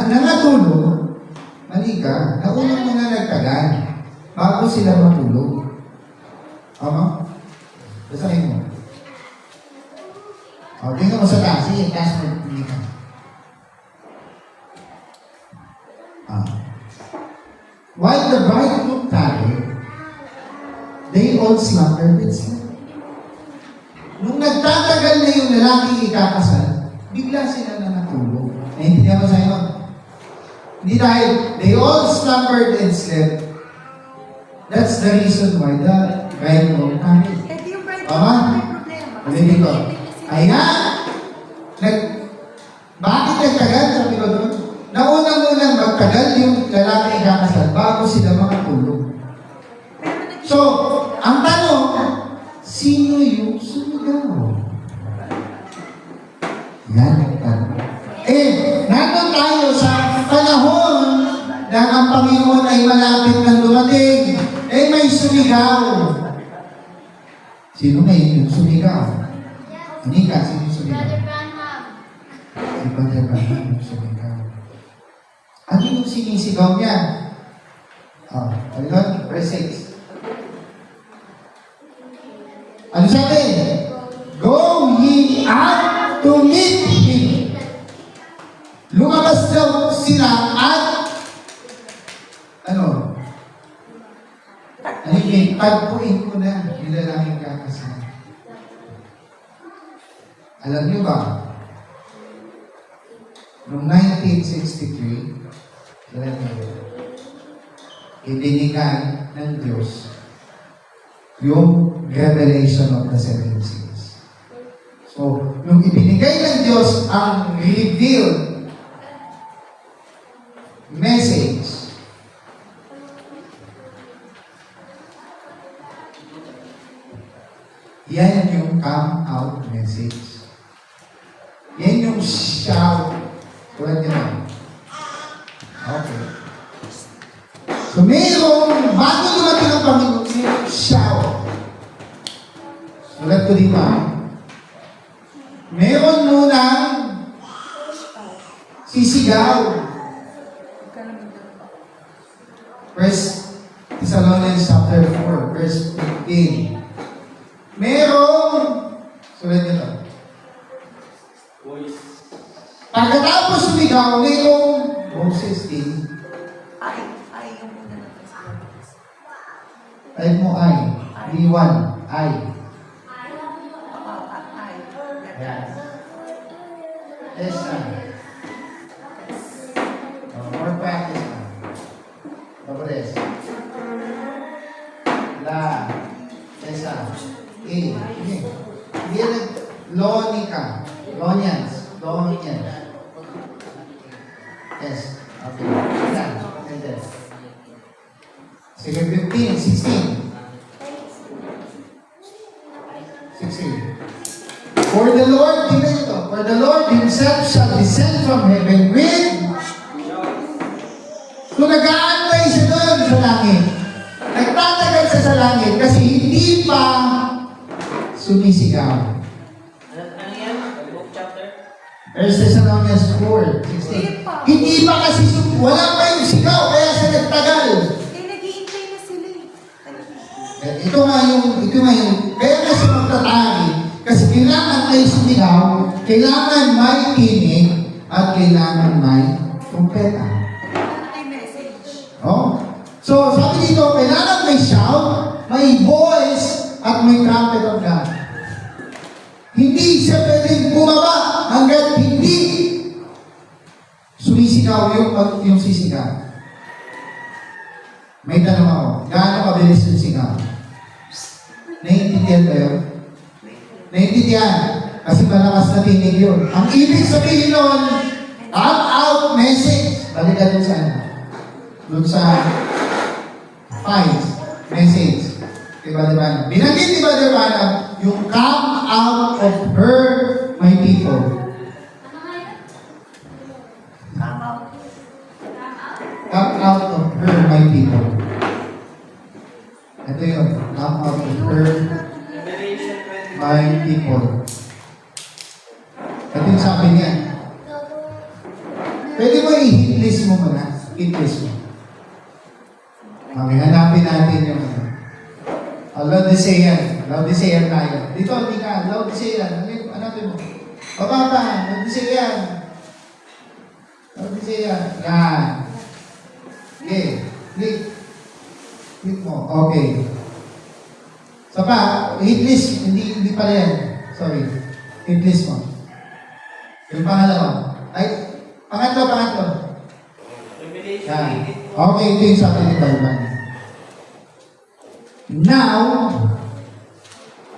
nangatulog, mali ka, naunang mga nagtagal, bago sila matulog. Tama? Basahin mo. O, tingnan mo sa taas. Sige, taas mo. Hindi ka. While the bridegroom tarried, they all slumbered and slept. Nung nagtatagal na yung lalaki ikakasal, bigla sila na natulog. Naintindihan mo sa inyo? Hindi dahil they all slumbered and slept. That's the reason why the bridegroom tarried. Eh, di yung bride Tama? may problema. Kasi Ulitin ko. nag-iiwas sila. Ay nga! Bakit nagtagal? Sabi ko doon. Naunang-unang magtagal yung lalaki ikakasal bago sila makatulog. Pero nag-iiwas So, sila. ang tanong, sino yung sumigaw? Yan ang tanong. Nandun tayo sa panahon na ang Panginoon ay malapit ng dumating. May sumigaw. Sino ngayon yung sumigaw? Hindi ka, sino yung sumigaw? Brother Branham. Si Brother Branham yung sumigaw. Ano yung sinisigaw niya? Ano yun? Verse 6. Ano sabi? Go ye out to meet him. Lumabas daw sila at ano yung tagpuin ko na yung lalaking kakasal. Alam niyo ba? Noong 1963, alam niyo, ibinigay ng Diyos yung revelation of the seven seals. So, nung ibinigay ng Diyos ang revealed message, yan yung come out message. Yan yung shout. Tulad nyo. Okay. So, mayroong, bago dumating ang Panginoon, mayroong shout. Sulat ko dito. Meron munang sisigaw. First Thessalonians chapter 4, verse 15. Merong, sulat nito. Voice. Pagkatapos sumigaw, merong Moses din. Ay, yung muna natin sa labas. Type mo I. B1. I. Yan. Yes, more practice na. Progress. La. Esa. E. Hindi yan Lonica. Lonians. Lonians. Yes. Okay. Yan. And then. Sige, 15, 16. 16. For the Lord, tingnan ito, for the Lord himself shall descend from heaven with, kung nag-aantay siya doon sa langit, nagtatagal siya sa langit kasi hindi pa sumisigaw. Ano yan? Book chapter? 1 Thessalonians 4:16. Hindi pa kasi, wala pa yung sigaw, kaya siya nagtagal. Eh, nag-iintay na sila eh. Ito nga yung, kaya nga siya magtatagi. Kasi kailangan may sumigaw, kailangan may tinig, at kailangan may trumpeta. May message. Oh? So, sabi dito, kailangan may shout, may voice, at may trumpet of God. Hindi siya pwedeng bumaba hanggat hindi sumisigaw yung sisigaw. May tanong ako, gaano kabilis yung sigaw? Naiintindihan ba yun? Naiintindihan? Kasi malakas na tinig yun. Ang ibig sabihin nun, out message. Balik ka dun sa ano? Dun sa files, message. Diba? Binanggit ni Brother Banam, yung come out of her, my people. Come out. Come out of her, my people. Ito yun, come out of her, Revelation 20. my people. Ito yung sabi niya. Pwede mo i-hit list mo muna. Hit list mo. Okay, hanapin natin yung Laodicean. Laodicean tayo. Dito, hindi ka. Laodicean. Hanapin mo. Baba pa. Laodicean. Laodicean. Yan. Okay. Click. Click mo. Okay. So pa, hit list. Hindi pala yan. Sorry. Hit list mo. Yung pangalawa. Ay, pangatlo. Revelation Yan. 18. Okay, ito yung sabi ni Bible. Now,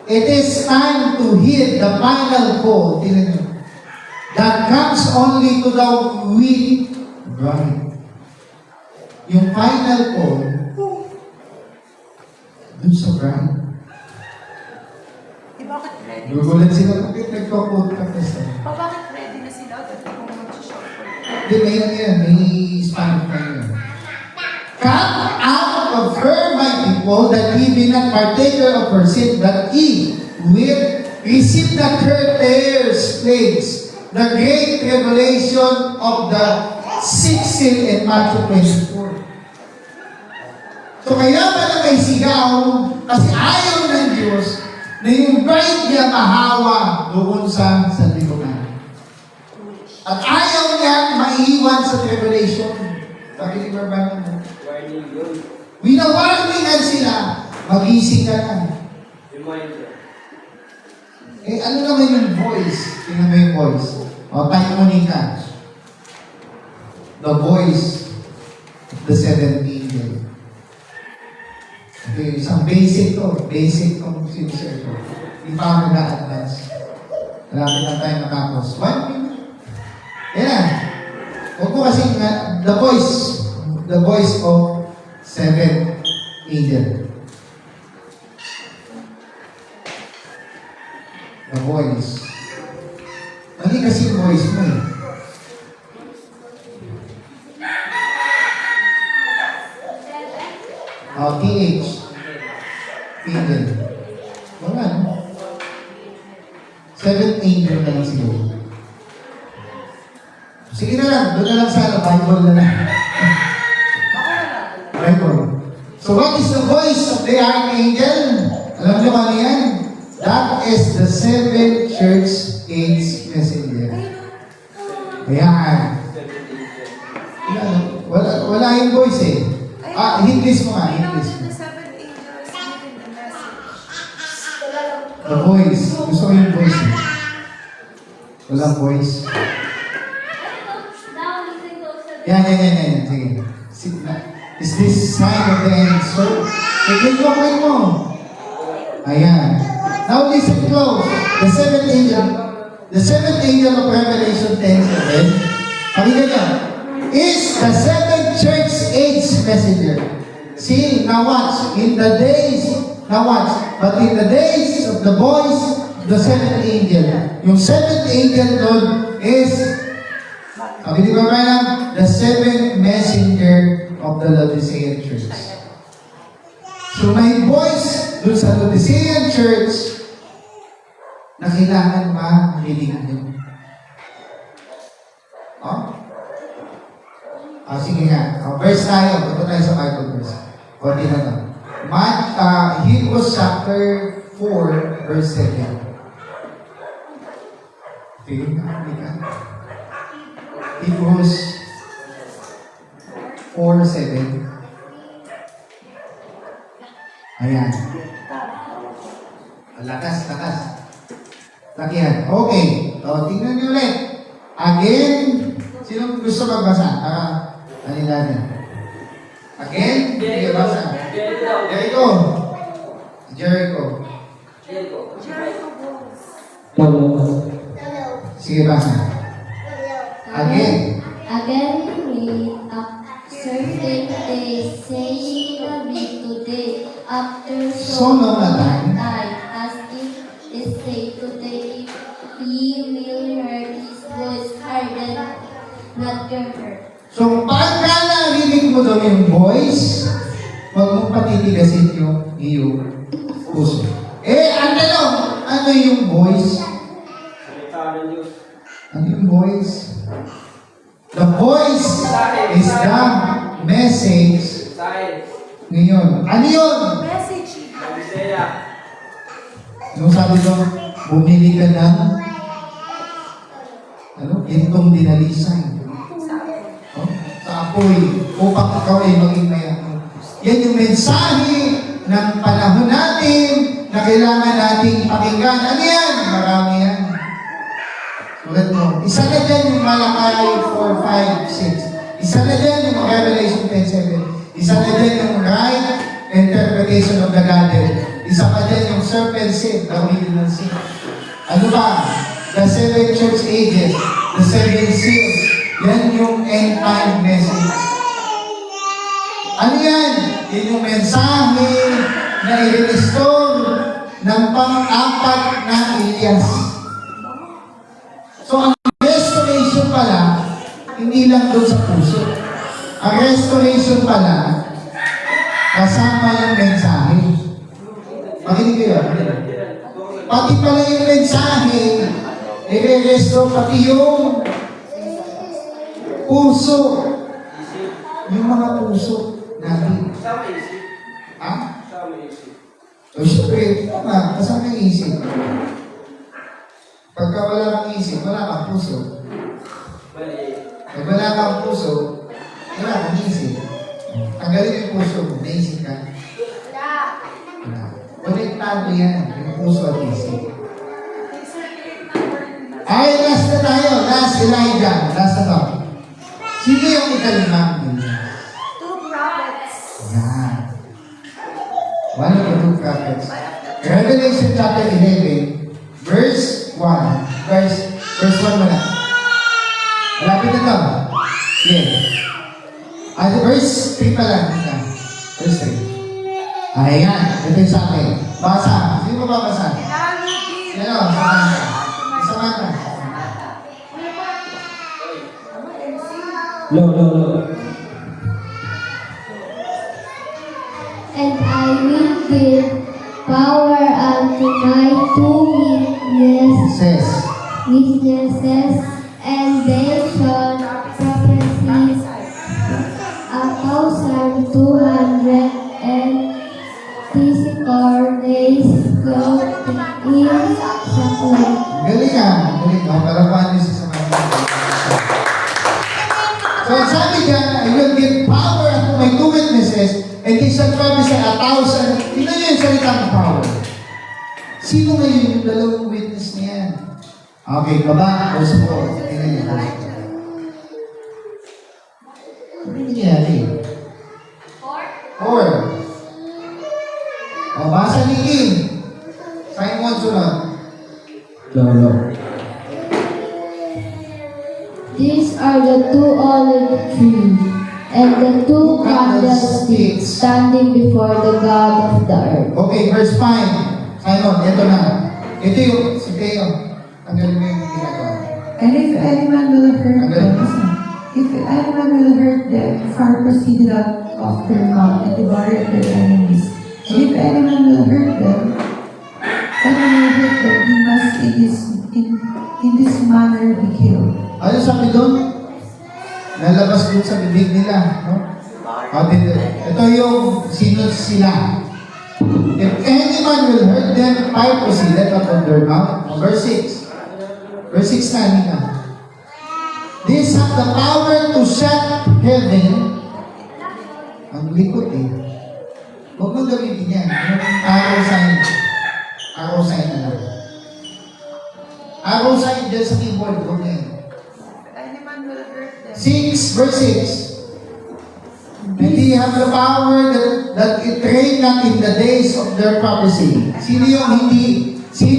it is time to hear the final call. Tingnan nyo. That comes only to the weak bride. Yung final call, dun sa bride. Eh, bakit ready? Gugulat sila, bakit nagko-quote ka kasi? Bakit ready na sila? Agad kung mag-shop for it. Hindi, may ano yan, may Spanish na yun. Come out of her, my people, that ye be not partaker of her sin, that ye will receive not her tears, plagues, the great revelation of the sixth seal in Matthew 24. So kaya pala may sigaw, kasi ayaw ng Diyos na yung bride niya mahawa doon sa sanlibutan. At ayaw niya maiiwan sa tribulation. Sabi ni Barbara mo, Warning yun. winawarningan sila, magising ka na. Reminder. Eh, ano naman yung voice? Tingnan mo yung voice. O, type mo Nika. The voice of the seventh angel. Okay, isang basic to. Basic tong sincere to. Hindi pa ako nag-advance. Malapit na tayo matapos. 1 minute. Yan. Huwag mo kasi the voice of seventh angel. The voice. Mali kasi yung voice mo eh. TH. Angel. Wala, no? Seventh angel na lang siguro. Sige na lang, doon na lang sa Bible na lang. Bible. So what is the voice of the archangel? Alam niyo ba yan? That is the seven church age messenger. Ayan. Wala yung voice eh. Hit list mo nga, hit list mo. The seven angels giving the message. The voice. Gusto ko yung voice eh. Walang voice. Yan. Sige. Is this sign of the end? So, click mo. Ayan. Now listen close. The seventh angel of Revelation 10:7. Pakinggan niyo. Is the seventh church age messenger. See, now watch. But in the days of the voice, the seventh angel. Yung seventh angel doon is, sabi ni Branham, the seventh messenger of the Laodicean church. So may voice doon sa Laodicean church na kailangan marinig nyo. Oh? Sige nga. Verse tayo. Punta tayo sa Bible verse. Kunti na to. Hebrews chapter 4, verse 7. Tingin na, hindi ka. Hebrews 4, 7. Ayan. Lakas. Lakihan. Okay. Tingnan niyo ulit. Again, sino gusto magbasa? Ano natin? Again? Sige, basa. Jericho. Sige, basa. Again. Again we certain day, saying the week today, after So long a time. as it is said today, if ye will hear his voice, harden not your heart. So, pagka narinig mo daw yung voice, huwag mong patitigasin yung iyong puso. Ang tanong, ano yung voice? Salita ng Diyos. Ano yung voice? The voice is the message Dahil, ngayon. Ano yun? Message. Isaiah. Yung sabi ko, bumili ka ng gintong dinalisan. Oh, sa apoy, upang ikaw ay maging mayaman. Yan yung mensahe ng panahon natin na kailangan nating pakinggan. Ano yan? Marami yan. Tulad mo, isa na dyan yung Malachi 4, 5, 6. Isa na dyan yung Revelation 10, 7. Isa na dyan yung right interpretation of the Godhead. Isa pa dyan yung serpent seed, the original seed. Ano ba? The seven church ages, the seven seals. Yan yung end time message. Ano yan? Yan yung mensahe na i-restore ng pang-apat na Elias. So, ang restoration pala, hindi lang doon sa puso. Ang restoration pala, kasama yung mensahe. Makinig kayo. Pati pala yung mensahe, i-restore pati yung puso. Yung mga puso natin. Kasama isip. Ha? Kasama isip. O syempre, kasama yung isip. Pagka wala kang isip, wala kang puso. Mali. Pag wala kang puso, wala kang isip. Tanggalin yung puso mo, naisip ka. Wala. Konektado yan, yung puso at isip. Ay, last na tayo. Last Elijah. Last na to. Sino yung ikalimang Elijah? 2 prophets. Yan. One of the two prophets. Revelation chapter 11, verse 1. Verse 1 muna. Malapit na to. Yeah. Verse 3 pa lang. Verse 3. Ayan. Ito yung sa akin. Basa. Sino ba basa? Sino? Samantha. Samantha. Low. And I will give power unto my two witnesses, and they shall prophesy 1,264 days clothed in sackcloth. Galing ka. Galing ka. Palapahan niyo si Samantha. So, sabi niya, I will give power unto my two witnesses, and they shall prophesy 1,000. Tingnan niyo yung salitang power. Sino ngayon yung dalawang witness niya? Okay, baba. O support. Tingnan niyo. Ano nangyari? 4. O, basa ni King. Simon sunod. Low. These are the two olive trees and the two candlesticks standing before the God of the earth. Okay, verse 5. Simon, ito na. Ito yung Teo, tanggalin mo yung ginagawa. And if any man will hurt them, if any man will hurt them, fire proceeded out of their mouth and devoured their enemies. And if any man will hurt them, he must in this manner be killed. Ano sabi doon? Nalabas doon sa bibig nila. No? Ito yung sino sila. If any man will hurt them, fire proceeded upon their mouth. Verse 6. Verse 6 na, Nika. These have the power to shut heaven. Ang likot eh. Huwag mo gamitin yan. Yung arrow sign. Arrow sign na lang. Arrow sign dyan sa keyboard. Huwag yan. Any man will hurt them. 6, verse 6. And he have the power that it rained not in the days of their prophecy. Sino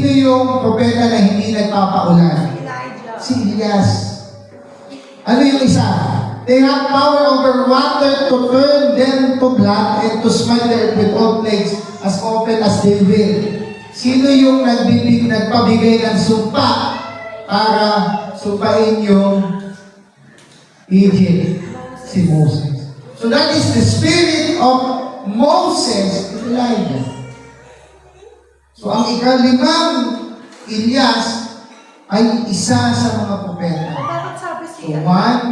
yung propeta na hindi nagpapaulan? Elijah. Si Elias. Ano yung isa? They have power over water to turn them to blood and to smite the earth with all plagues as often as they will. Sino yung nagpabigay ng sumpa para sumpain yung Egypt? Si Moses. So that is the spirit of Moses and Elijah. So ang ikalimang Elias ay isa sa mga propeta. Bakit sabi So siya? one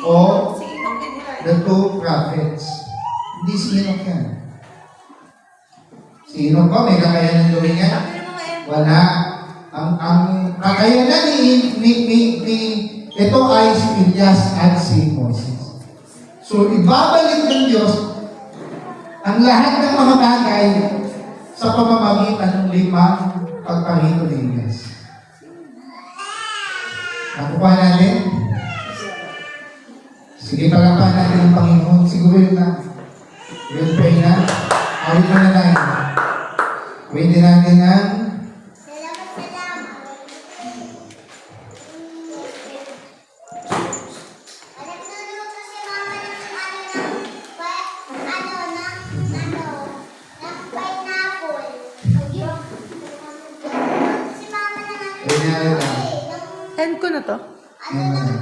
of Si Enoch and Elijah. the two prophets. Hindi si Enoch yan. Si Enoch ba may kakayanan gawin yan? Sabi ng mga Wala. Ang kakayanan ni ito ay si Elias at si Moses. So, ibabalik ng Diyos ang lahat ng mga bagay sa pamamagitan ng 5 pagparito ni Elias. Nakuha natin? Sige, palapahan natin ang Panginoon. Siguro yun na. We'll pray na. Awit mo na tayo. Pwede natin ang Salamat. Nagtuturo ko si mama ng pineapple. Si mama na pwede natin ang End ko na to. ano ng